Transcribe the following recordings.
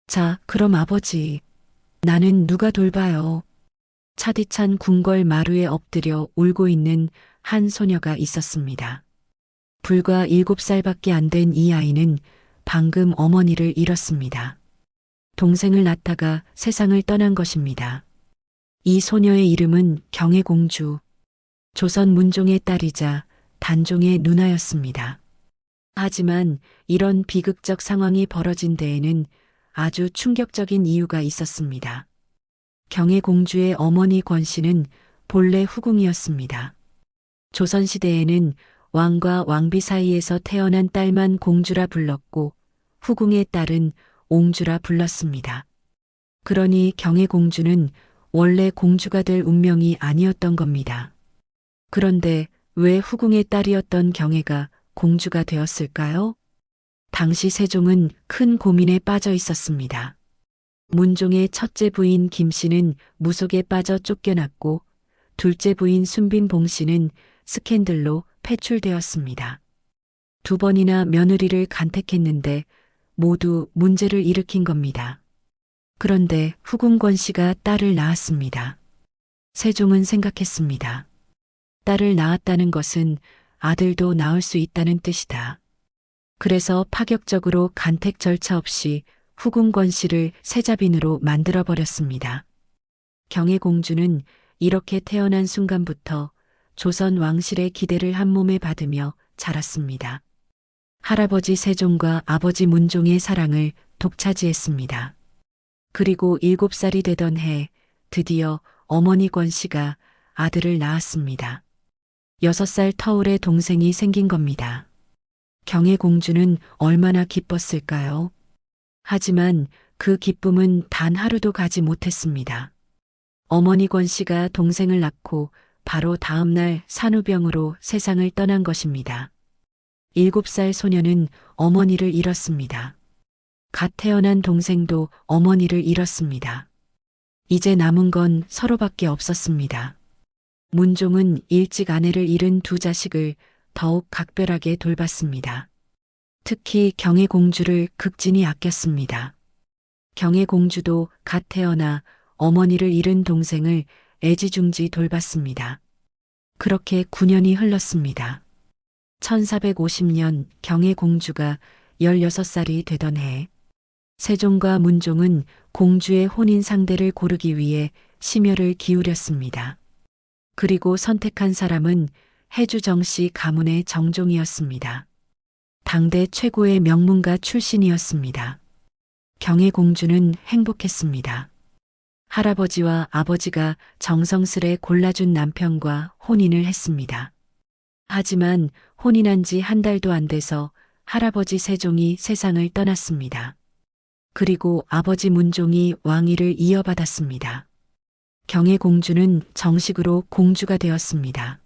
자, 그럼 아버지, 나는 누가 돌봐요? 차디찬 궁궐 마루에 엎드려 울고 있는 한 소녀가 있었습니다. 불과 7살밖에 안 된 이 아이는 방금 어머니를 잃었습니다. 동생을 낳다가 세상을 떠난 것입니다. 이 소녀의 이름은 경혜공주, 조선 문종의 딸이자 단종의 누나였습니다. 하지만 이런 비극적 상황이 벌어진 데에는 아주 충격적인 이유가 있었습니다. 경혜공주의 어머니 권씨는 본래 후궁이었습니다. 조선시대에는 왕과 왕비 사이에서 태어난 딸만 공주라 불렀고 후궁의 딸은 옹주라 불렀습니다. 그러니 경혜공주는 원래 공주가 될 운명이 아니었던 겁니다. 그런데 왜 후궁의 딸이었던 경혜가 공주가 되었을까요? 당시 세종은 큰 고민에 빠져 있었습니다. 문종의 첫째 부인 김씨는 무속에 빠져 쫓겨났고 둘째 부인 순빈봉 씨는 스캔들로 패출되었습니다. 두 번이나 며느리를 간택했는데 모두 문제를 일으킨 겁니다. 그런데 후궁권 씨가 딸을 낳았습니다. 세종은 생각했습니다. 딸을 낳았다는 것은 아들도 낳을 수 있다는 뜻이다. 그래서 파격적으로 간택 절차 없이 후궁권 씨를 세자빈으로 만들어버렸습니다. 경혜공주는 이렇게 태어난 순간부터 조선 왕실의 기대를 한 몸에 받으며 자랐습니다. 할아버지 세종과 아버지 문종의 사랑을 독차지했습니다. 그리고 7살이 되던 해 드디어 어머니 권씨가 아들을 낳았습니다. 6살 터울의 동생이 생긴 겁니다. 경혜공주는 얼마나 기뻤을까요? 하지만 그 기쁨은 단 하루도 가지 못했습니다. 어머니 권씨가 동생을 낳고 바로 다음 날 산후병으로 세상을 떠난 것입니다. 7살 소녀는 어머니를 잃었습니다. 갓 태어난 동생도 어머니를 잃었습니다. 이제 남은 건 서로밖에 없었습니다. 문종은 일찍 아내를 잃은 두 자식을 더욱 각별하게 돌봤습니다. 특히 경혜공주를 극진히 아꼈습니다. 경혜공주도 갓 태어나 어머니를 잃은 동생을 애지중지 돌봤습니다. 그렇게 9년이 흘렀습니다. 1450년 경혜공주가 16살이 되던 해, 세종과 문종은 공주의 혼인 상대를 고르기 위해 심혈을 기울였습니다. 그리고 선택한 사람은 해주정씨 가문의 정종이었습니다. 당대 최고의 명문가 출신이었습니다. 경혜공주는 행복했습니다. 할아버지와 아버지가 정성스레 골라준 남편과 혼인을 했습니다. 하지만 혼인한 지 한 달도 안 돼서 할아버지 세종이 세상을 떠났습니다. 그리고 아버지 문종이 왕위를 이어받았습니다. 경혜공주는 정식으로 공주가 되었습니다.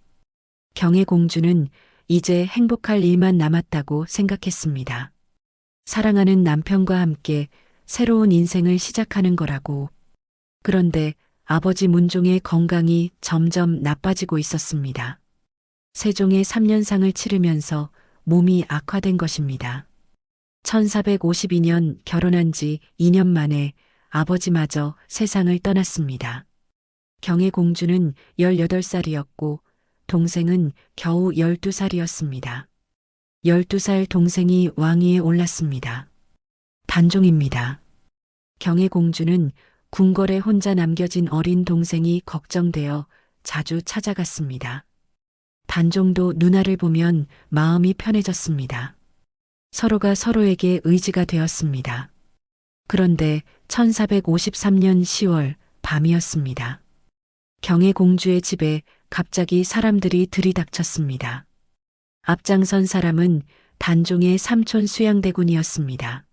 경혜공주는 이제 행복할 일만 남았다고 생각했습니다. 사랑하는 남편과 함께 새로운 인생을 시작하는 거라고. 그런데 아버지 문종의 건강이 점점 나빠지고 있었습니다. 세종의 3년상을 치르면서 몸이 악화된 것입니다. 1452년 결혼한 지 2년 만에 아버지마저 세상을 떠났습니다. 경혜공주는 18살이었고 동생은 겨우 12살이었습니다. 12살 동생이 왕위에 올랐습니다. 단종입니다. 경혜공주는 궁궐에 혼자 남겨진 어린 동생이 걱정되어 자주 찾아갔습니다. 단종도 누나를 보면 마음이 편해졌습니다. 서로가 서로에게 의지가 되었습니다. 그런데 1453년 10월 밤이었습니다. 경혜공주의 집에 갑자기 사람들이 들이닥쳤습니다. 앞장선 사람은 단종의 삼촌 수양대군이었습니다.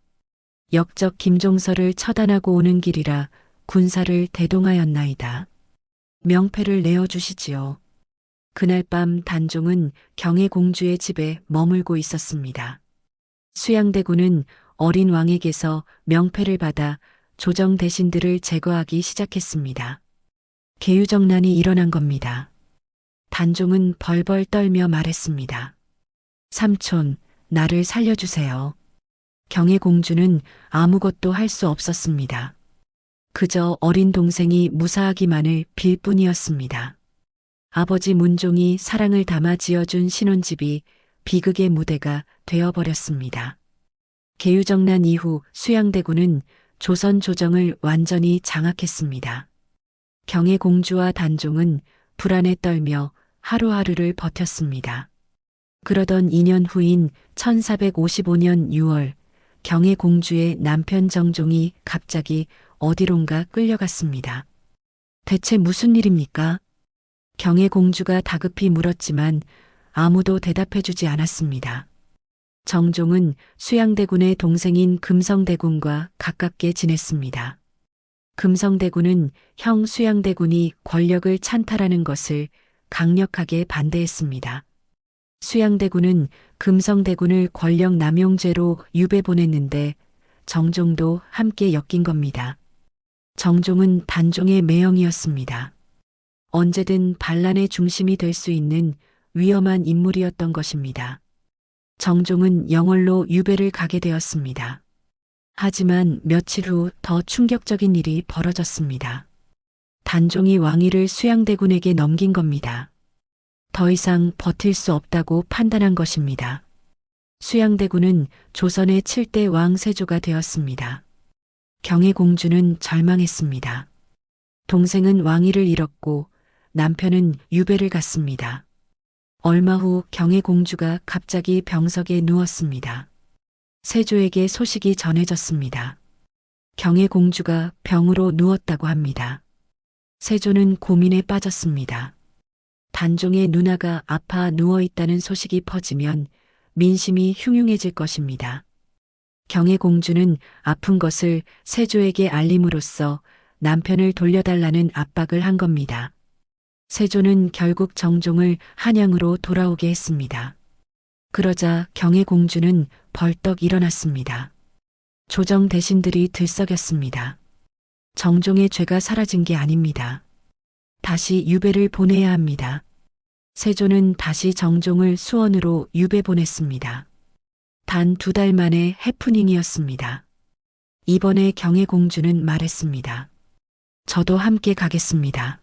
역적 김종서를 처단하고 오는 길이라 군사를 대동하였나이다. 명패를 내어주시지요. 그날 밤 단종은 경혜공주의 집에 머물고 있었습니다. 수양대군은 어린 왕에게서 명패를 받아 조정 대신들을 제거하기 시작했습니다. 계유정난이 일어난 겁니다. 단종은 벌벌 떨며 말했습니다. 삼촌, 나를 살려주세요. 경혜공주는 아무것도 할 수 없었습니다. 그저 어린 동생이 무사하기만을 빌 뿐이었습니다. 아버지 문종이 사랑을 담아 지어준 신혼집이 비극의 무대가 되어버렸습니다. 계유정난 이후 수양대군은 조선 조정을 완전히 장악했습니다. 경혜공주와 단종은 불안에 떨며 하루하루를 버텼습니다. 그러던 2년 후인 1455년 6월 경혜공주의 남편 정종이 갑자기 어디론가 끌려갔습니다. 대체 무슨 일입니까? 경혜공주가 다급히 물었지만 아무도 대답해주지 않았습니다. 정종은 수양대군의 동생인 금성대군과 가깝게 지냈습니다. 금성대군은 형 수양대군이 권력을 찬탈하는 것을 강력하게 반대했습니다. 수양대군은 금성대군을 권력 남용죄로 유배 보냈는데 정종도 함께 엮인 겁니다. 정종은 단종의 매형이었습니다. 언제든 반란의 중심이 될 수 있는 위험한 인물이었던 것입니다. 정종은 영월로 유배를 가게 되었습니다. 하지만 며칠 후 더 충격적인 일이 벌어졌습니다. 단종이 왕위를 수양대군에게 넘긴 겁니다. 더 이상 버틸 수 없다고 판단한 것입니다. 수양대군은 조선의 7대 왕 세조가 되었습니다. 경혜공주는 절망했습니다. 동생은 왕위를 잃었고 남편은 유배를 갔습니다. 얼마 후 경혜공주가 갑자기 병석에 누웠습니다. 세조에게 소식이 전해졌습니다. 경혜공주가 병으로 누웠다고 합니다. 세조는 고민에 빠졌습니다. 단종의 누나가 아파 누워있다는 소식이 퍼지면 민심이 흉흉해질 것입니다. 경혜공주는 아픈 것을 세조에게 알림으로써 남편을 돌려달라는 압박을 한 겁니다. 세조는 결국 정종을 한양으로 돌아오게 했습니다. 그러자 경혜공주는 벌떡 일어났습니다. 조정 대신들이 들썩였습니다. 정종의 죄가 사라진 게 아닙니다. 다시 유배를 보내야 합니다. 세조는 다시 정종을 수원으로 유배 보냈습니다. 단 2달 만에 해프닝이었습니다. 이번에 경혜공주는 말했습니다. 저도 함께 가겠습니다.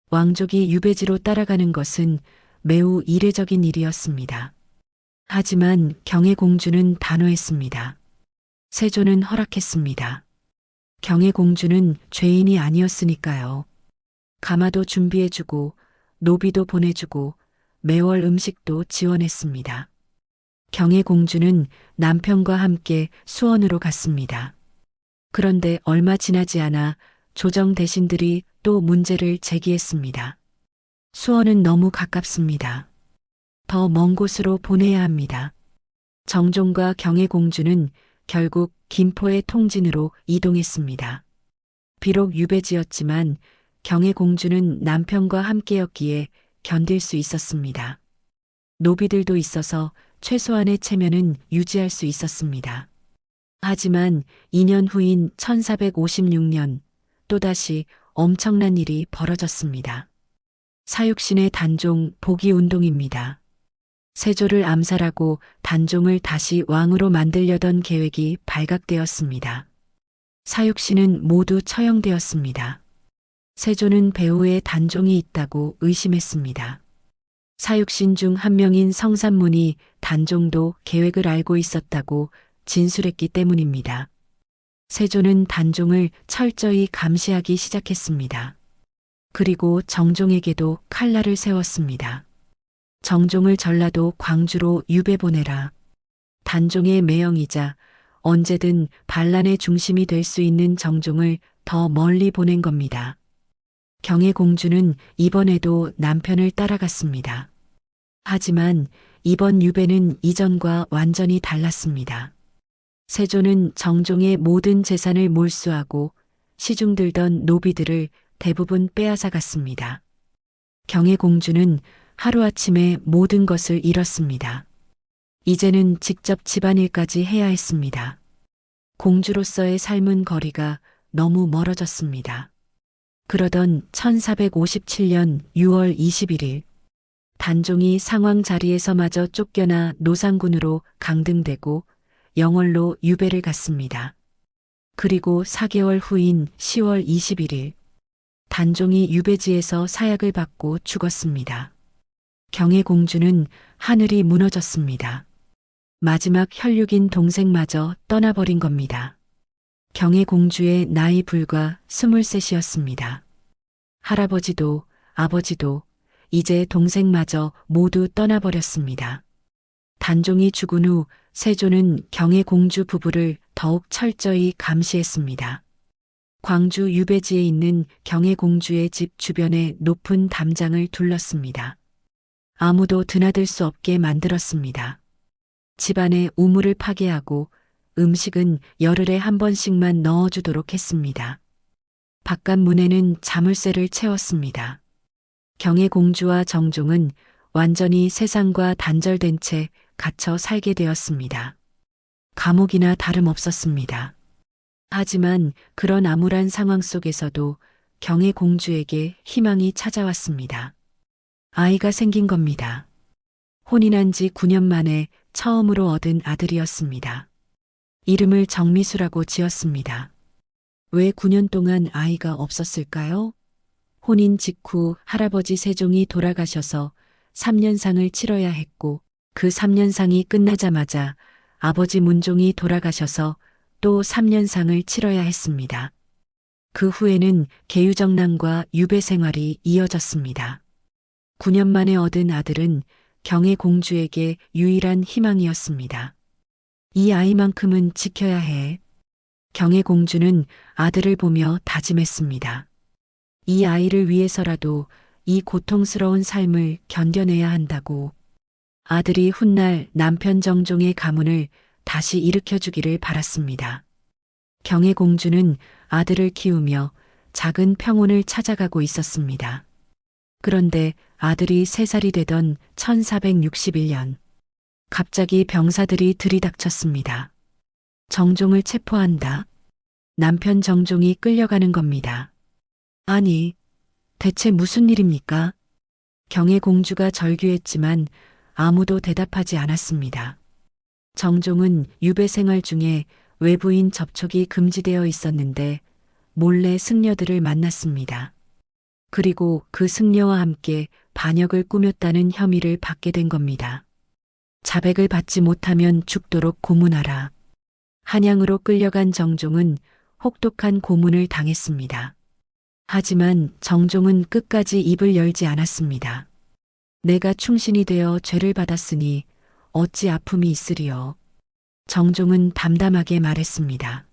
왕족이 유배지로 따라가는 것은 매우 이례적인 일이었습니다. 하지만 경혜공주는 단호했습니다. 세조는 허락했습니다. 경혜공주는 죄인이 아니었으니까요. 가마도 준비해주고 노비도 보내주고 매월 음식도 지원했습니다. 경혜공주는 남편과 함께 수원으로 갔습니다. 그런데 얼마 지나지 않아 조정 대신들이 또 문제를 제기했습니다. 수원은 너무 가깝습니다. 더 먼 곳으로 보내야 합니다. 정종과 경혜공주는 결국 김포의 통진으로 이동했습니다. 비록 유배지였지만 경혜공주는 남편과 함께였기에 견딜 수 있었습니다. 노비들도 있어서 최소한의 체면은 유지할 수 있었습니다. 하지만 2년 후인 1456년 또다시 엄청난 일이 벌어졌습니다. 사육신의 단종 복위운동입니다. 세조를 암살하고 단종을 다시 왕으로 만들려던 계획이 발각되었습니다. 사육신은 모두 처형되었습니다. 세조는 배후에 단종이 있다고 의심했습니다. 사육신 중 한 명인 성산문이 단종도 계획을 알고 있었다고 진술했기 때문입니다. 세조는 단종을 철저히 감시하기 시작했습니다. 그리고 정종에게도 칼날을 세웠습니다. 정종을 전라도 광주로 유배 보내라. 단종의 매형이자 언제든 반란의 중심이 될 수 있는 정종을 더 멀리 보낸 겁니다. 경혜공주는 이번에도 남편을 따라갔습니다. 하지만 이번 유배는 이전과 완전히 달랐습니다. 세조는 정종의 모든 재산을 몰수하고 시중 들던 노비들을 대부분 빼앗아 갔습니다. 경혜공주는 하루아침에 모든 것을 잃었습니다. 이제는 직접 집안일까지 해야 했습니다. 공주로서의 삶은 거리가 너무 멀어졌습니다. 그러던 1457년 6월 21일 단종이 상황 자리에서마저 쫓겨나 노상군으로 강등되고 영월로 유배를 갔습니다. 그리고 4개월 후인 10월 21일, 단종이 유배지에서 사약을 받고 죽었습니다. 경혜공주는 하늘이 무너졌습니다. 마지막 혈육인 동생마저 떠나버린 겁니다. 경혜공주의 나이 불과 23이었습니다. 할아버지도 아버지도 이제 동생마저 모두 떠나버렸습니다. 단종이 죽은 후 세조는 경혜공주 부부를 더욱 철저히 감시했습니다. 광주 유배지에 있는 경혜공주의 집 주변에 높은 담장을 둘렀습니다. 아무도 드나들 수 없게 만들었습니다. 집안에 우물을 파괴하고 음식은 열흘에 한 번씩만 넣어주도록 했습니다. 바깥 문에는 자물쇠를 채웠습니다. 경혜공주와 정종은 완전히 세상과 단절된 채 갇혀 살게 되었습니다. 감옥이나 다름없었습니다. 하지만 그런 암울한 상황 속에서도 경혜공주에게 희망이 찾아왔습니다. 아이가 생긴 겁니다. 혼인한 지 9년 만에 처음으로 얻은 아들이었습니다. 이름을 정미수라고 지었습니다. 왜 9년 동안 아이가 없었을까요? 혼인 직후 할아버지 세종이 돌아가셔서 3년상을 치러야 했고 그 3년상이 끝나자마자 아버지 문종이 돌아가셔서 또 3년상을 치러야 했습니다. 그 후에는 계유정랑과 유배 생활이 이어졌습니다. 9년 만에 얻은 아들은 경혜공주에게 유일한 희망이었습니다. 이 아이만큼은 지켜야 해. 경혜공주는 아들을 보며 다짐했습니다. 이 아이를 위해서라도 이 고통스러운 삶을 견뎌내야 한다고. 아들이 훗날 남편 정종의 가문을 다시 일으켜주기를 바랐습니다. 경혜공주는 아들을 키우며 작은 평온을 찾아가고 있었습니다. 그런데 아들이 3살이 되던 1461년, 갑자기 병사들이 들이닥쳤습니다. 정종을 체포한다. 남편 정종이 끌려가는 겁니다. 아니, 대체 무슨 일입니까? 경혜공주가 절규했지만 아무도 대답하지 않았습니다. 정종은 유배 생활 중에 외부인 접촉이 금지되어 있었는데 몰래 승려들을 만났습니다. 그리고 그 승려와 함께 반역을 꾸몄다는 혐의를 받게 된 겁니다. 자백을 받지 못하면 죽도록 고문하라. 한양으로 끌려간 정종은 혹독한 고문을 당했습니다. 하지만 정종은 끝까지 입을 열지 않았습니다. 내가 충신이 되어 죄를 받았으니 어찌 아픔이 있으리요. 정종은 담담하게 말했습니다.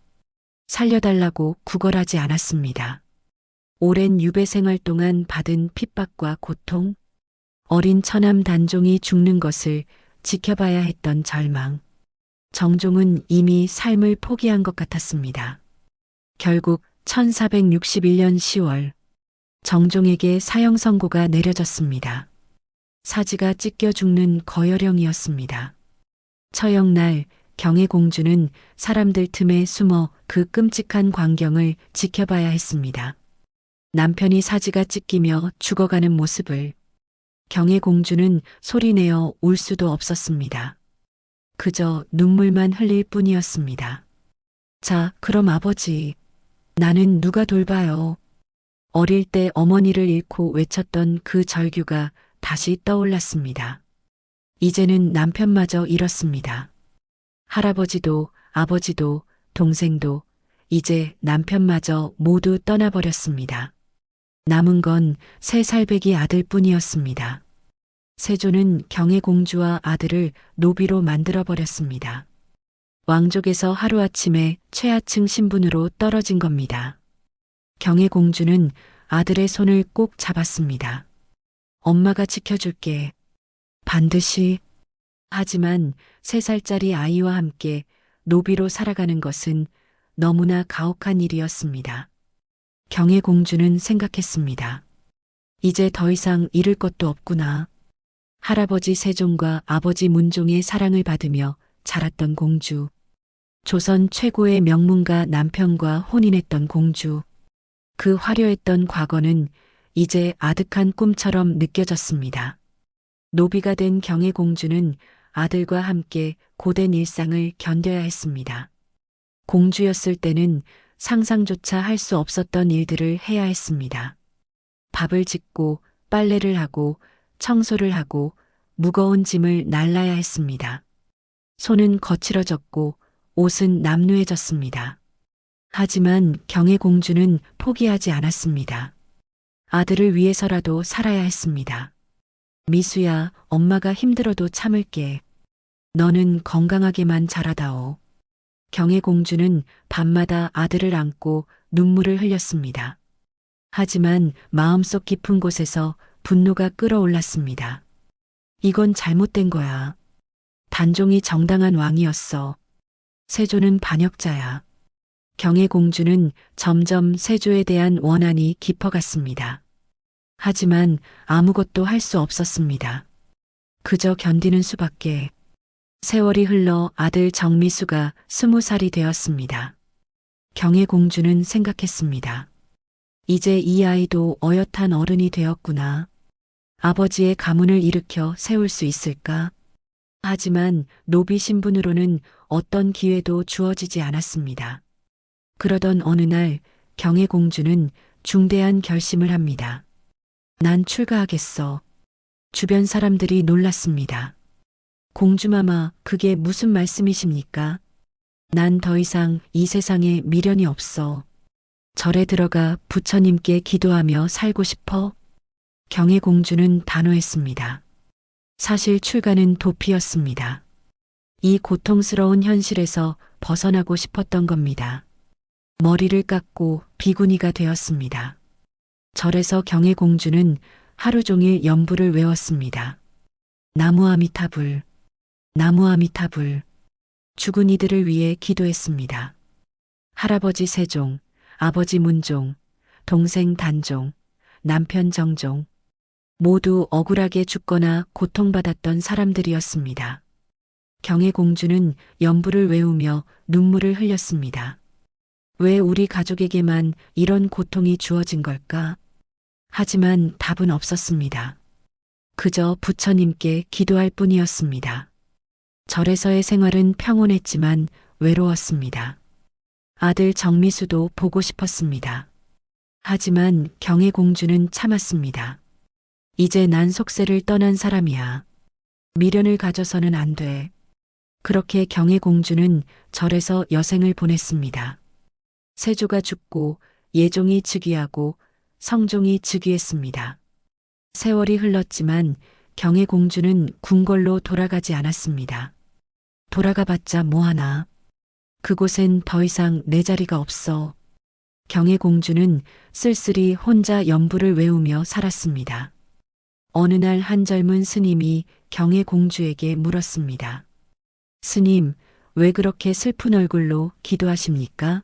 살려달라고 구걸하지 않았습니다. 오랜 유배 생활 동안 받은 핍박과 고통, 어린 처남 단종이 죽는 것을 지켜봐야 했던 절망. 정종은 이미 삶을 포기한 것 같았습니다. 결국 1461년 10월 정종에게 사형 선고가 내려졌습니다. 사지가 찢겨 죽는 거열형이었습니다. 처형날 경혜공주는 사람들 틈에 숨어 그 끔찍한 광경을 지켜봐야 했습니다. 남편이 사지가 찢기며 죽어가는 모습을 경혜공주는 소리내어 울 수도 없었습니다. 그저 눈물만 흘릴 뿐이었습니다. 자, 그럼 아버지, 나는 누가 돌봐요? 어릴 때 어머니를 잃고 외쳤던 그 절규가 다시 떠올랐습니다. 이제는 남편마저 잃었습니다. 할아버지도 아버지도 동생도 이제 남편마저 모두 떠나버렸습니다. 남은 건 3살배기 아들뿐이었습니다. 세조는 경혜공주와 아들을 노비로 만들어버렸습니다. 왕족에서 하루아침에 최하층 신분으로 떨어진 겁니다. 경혜공주는 아들의 손을 꼭 잡았습니다. 엄마가 지켜줄게. 반드시. 하지만 3살짜리 아이와 함께 노비로 살아가는 것은 너무나 가혹한 일이었습니다. 경혜공주는 생각했습니다. 이제 더 이상 잃을 것도 없구나. 할아버지 세종과 아버지 문종의 사랑을 받으며 자랐던 공주. 조선 최고의 명문가 남편과 혼인했던 공주. 그 화려했던 과거는 이제 아득한 꿈처럼 느껴졌습니다. 노비가 된 경혜공주는 아들과 함께 고된 일상을 견뎌야 했습니다. 공주였을 때는 상상조차 할 수 없었던 일들을 해야 했습니다. 밥을 짓고 빨래를 하고 청소를 하고 무거운 짐을 날라야 했습니다. 손은 거칠어졌고 옷은 남루해졌습니다. 하지만 경혜공주는 포기하지 않았습니다. 아들을 위해서라도 살아야 했습니다. 미수야, 엄마가 힘들어도 참을게. 너는 건강하게만 자라다오. 경혜공주는 밤마다 아들을 안고 눈물을 흘렸습니다. 하지만 마음속 깊은 곳에서 분노가 끓어올랐습니다. 이건 잘못된 거야. 단종이 정당한 왕이었어. 세조는 반역자야. 경혜공주는 점점 세조에 대한 원한이 깊어갔습니다. 하지만 아무것도 할 수 없었습니다. 그저 견디는 수밖에. 세월이 흘러 아들 정미수가 20살이 되었습니다. 경혜공주는 생각했습니다. 이제 이 아이도 어엿한 어른이 되었구나. 아버지의 가문을 일으켜 세울 수 있을까? 하지만 노비 신분으로는 어떤 기회도 주어지지 않았습니다. 그러던 어느 날 경혜공주는 중대한 결심을 합니다. 난 출가하겠어. 주변 사람들이 놀랐습니다. 공주마마, 그게 무슨 말씀이십니까? 난 더 이상 이 세상에 미련이 없어. 절에 들어가 부처님께 기도하며 살고 싶어. 경혜공주는 단호했습니다. 사실 출가는 도피였습니다. 이 고통스러운 현실에서 벗어나고 싶었던 겁니다. 머리를 깎고 비구니가 되었습니다. 절에서 경혜공주는 하루 종일 연부를 외웠습니다. 나무 아미타불, 나무 아미타불. 죽은 이들을 위해 기도했습니다. 할아버지 세종, 아버지 문종, 동생 단종, 남편 정종, 모두 억울하게 죽거나 고통받았던 사람들이었습니다. 경혜공주는 연부를 외우며 눈물을 흘렸습니다. 왜 우리 가족에게만 이런 고통이 주어진 걸까? 하지만 답은 없었습니다. 그저 부처님께 기도할 뿐이었습니다. 절에서의 생활은 평온했지만 외로웠습니다. 아들 정미수도 보고 싶었습니다. 하지만 경혜공주는 참았습니다. 이제 난 속세를 떠난 사람이야. 미련을 가져서는 안 돼. 그렇게 경혜공주는 절에서 여생을 보냈습니다. 세조가 죽고 예종이 즉위하고 성종이 즉위했습니다. 세월이 흘렀지만 경혜공주는 궁궐로 돌아가지 않았습니다. 돌아가봤자 뭐하나. 그곳엔 더 이상 내 자리가 없어. 경혜공주는 쓸쓸히 혼자 연부를 외우며 살았습니다. 어느 날 한 젊은 스님이 경혜공주에게 물었습니다. 스님, 왜 그렇게 슬픈 얼굴로 기도하십니까?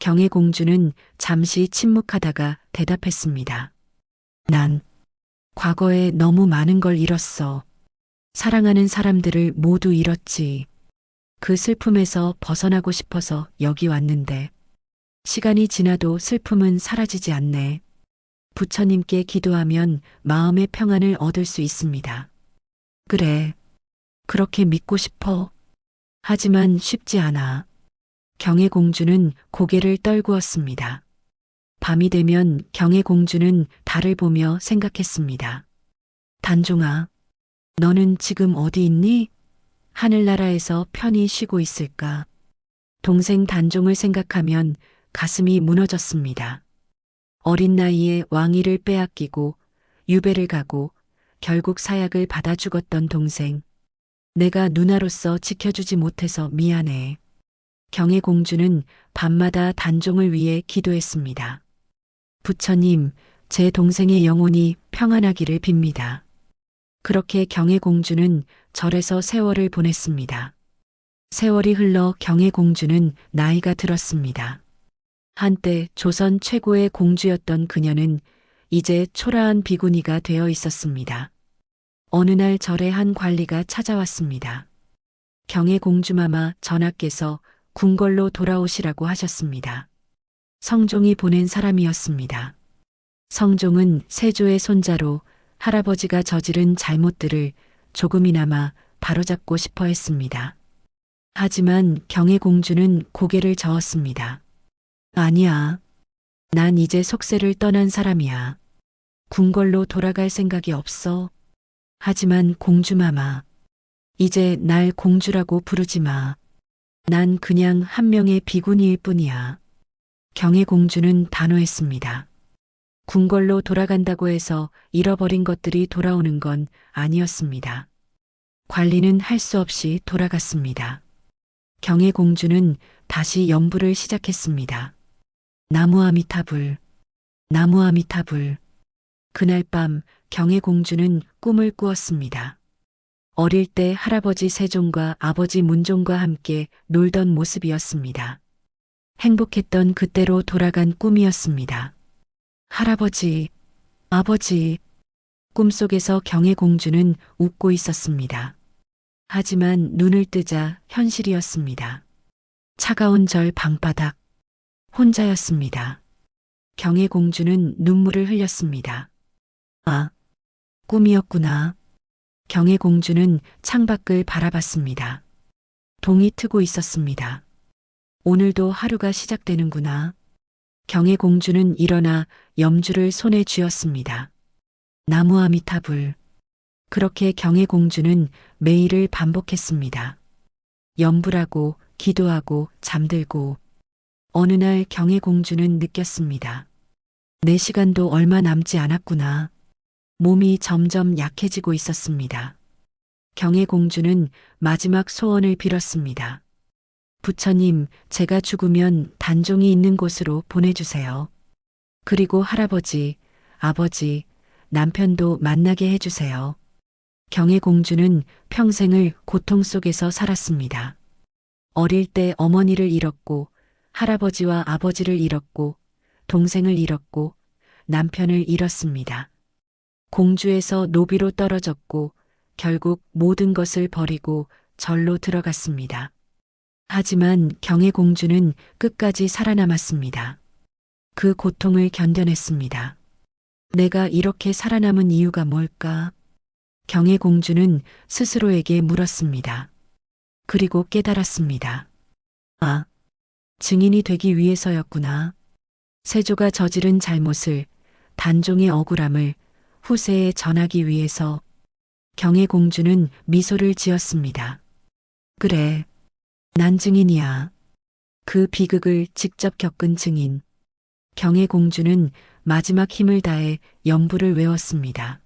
경혜공주는 잠시 침묵하다가 대답했습니다. 난 과거에 너무 많은 걸 잃었어. 사랑하는 사람들을 모두 잃었지. 그 슬픔에서 벗어나고 싶어서 여기 왔는데 시간이 지나도 슬픔은 사라지지 않네. 부처님께 기도하면 마음의 평안을 얻을 수 있습니다. 그래, 그렇게 믿고 싶어. 하지만 쉽지 않아. 경혜공주는 고개를 떨구었습니다. 밤이 되면 경혜공주는 달을 보며 생각했습니다. 단종아, 너는 지금 어디 있니? 하늘나라에서 편히 쉬고 있을까? 동생 단종을 생각하면 가슴이 무너졌습니다. 어린 나이에 왕위를 빼앗기고 유배를 가고 결국 사약을 받아 죽었던 동생. 내가 누나로서 지켜주지 못해서 미안해. 경혜공주는 밤마다 단종을 위해 기도했습니다. 부처님, 제 동생의 영혼이 평안하기를 빕니다. 그렇게 경혜공주는 절에서 세월을 보냈습니다. 세월이 흘러 경혜공주는 나이가 들었습니다. 한때 조선 최고의 공주였던 그녀는 이제 초라한 비구니가 되어 있었습니다. 어느 날 절에 한 관리가 찾아왔습니다. 경혜공주마마 전하께서 궁궐로 돌아오시라고 하셨습니다. 성종이 보낸 사람이었습니다. 성종은 세조의 손자로 할아버지가 저지른 잘못들을 조금이나마 바로잡고 싶어 했습니다. 하지만 경혜공주는 고개를 저었습니다. 아니야. 난 이제 속세를 떠난 사람이야. 궁궐로 돌아갈 생각이 없어. 하지만 공주마마, 이제 날 공주라고 부르지 마. 난 그냥 한 명의 비구니일 뿐이야. 경혜공주는 단호했습니다. 궁궐로 돌아간다고 해서 잃어버린 것들이 돌아오는 건 아니었습니다. 관리는 할 수 없이 돌아갔습니다. 경혜공주는 다시 연부를 시작했습니다. 나무아미타불, 나무아미타불. 그날 밤 경혜공주는 꿈을 꾸었습니다. 어릴 때 할아버지 세종과 아버지 문종과 함께 놀던 모습이었습니다. 행복했던 그때로 돌아간 꿈이었습니다. 할아버지, 아버지. 꿈속에서 경혜공주는 웃고 있었습니다. 하지만 눈을 뜨자 현실이었습니다. 차가운 절 방바닥. 혼자였습니다. 경혜공주는 눈물을 흘렸습니다. 아, 꿈이었구나. 경혜공주는 창밖을 바라봤습니다. 동이 트고 있었습니다. 오늘도 하루가 시작되는구나. 경혜공주는 일어나 염주를 손에 쥐었습니다. 나무아미타불. 그렇게 경혜공주는 매일을 반복했습니다. 염불하고 기도하고 잠들고. 어느 날 경혜공주는 느꼈습니다. 내 시간도 얼마 남지 않았구나. 몸이 점점 약해지고 있었습니다. 경혜공주는 마지막 소원을 빌었습니다. 부처님, 제가 죽으면 단종이 있는 곳으로 보내주세요. 그리고 할아버지, 아버지, 남편도 만나게 해주세요. 경혜공주는 평생을 고통 속에서 살았습니다. 어릴 때 어머니를 잃었고, 할아버지와 아버지를 잃었고, 동생을 잃었고, 남편을 잃었습니다. 공주에서 노비로 떨어졌고, 결국 모든 것을 버리고 절로 들어갔습니다. 하지만 경혜공주는 끝까지 살아남았습니다. 그 고통을 견뎌냈습니다. 내가 이렇게 살아남은 이유가 뭘까? 경혜공주는 스스로에게 물었습니다. 그리고 깨달았습니다. 아, 증인이 되기 위해서였구나. 세조가 저지른 잘못을, 단종의 억울함을 후세에 전하기 위해서. 경혜공주는 미소를 지었습니다. 그래, 난 증인이야. 그 비극을 직접 겪은 증인. 경혜공주는 마지막 힘을 다해 연부를 외웠습니다.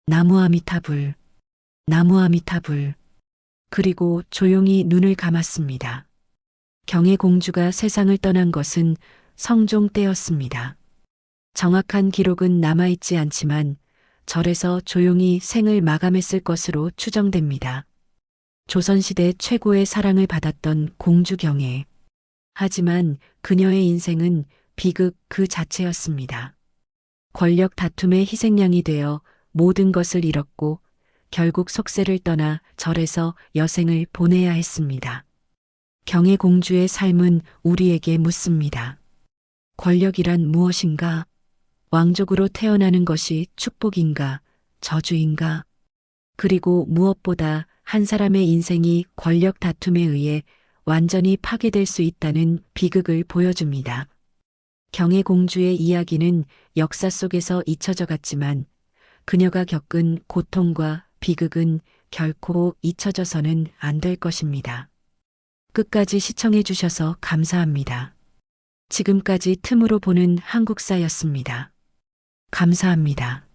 나무아미타불, 나무아미타불. 그리고 조용히 눈을 감았습니다. 경혜공주가 세상을 떠난 것은 성종 때였습니다. 정확한 기록은 남아있지 않지만 절에서 조용히 생을 마감했을 것으로 추정됩니다. 조선시대 최고의 사랑을 받았던 공주 경혜. 하지만 그녀의 인생은 비극 그 자체였습니다. 권력 다툼의 희생양이 되어 모든 것을 잃었고 결국 속세를 떠나 절에서 여생을 보내야 했습니다. 경혜공주의 삶은 우리에게 묻습니다. 권력이란 무엇인가? 왕족으로 태어나는 것이 축복인가? 저주인가? 그리고 무엇보다 한 사람의 인생이 권력 다툼에 의해 완전히 파괴될 수 있다는 비극을 보여줍니다. 경혜공주의 이야기는 역사 속에서 잊혀져 갔지만 그녀가 겪은 고통과 비극은 결코 잊혀져서는 안 될 것입니다. 끝까지 시청해 주셔서 감사합니다. 지금까지 틈으로 보는 한국사였습니다. 감사합니다.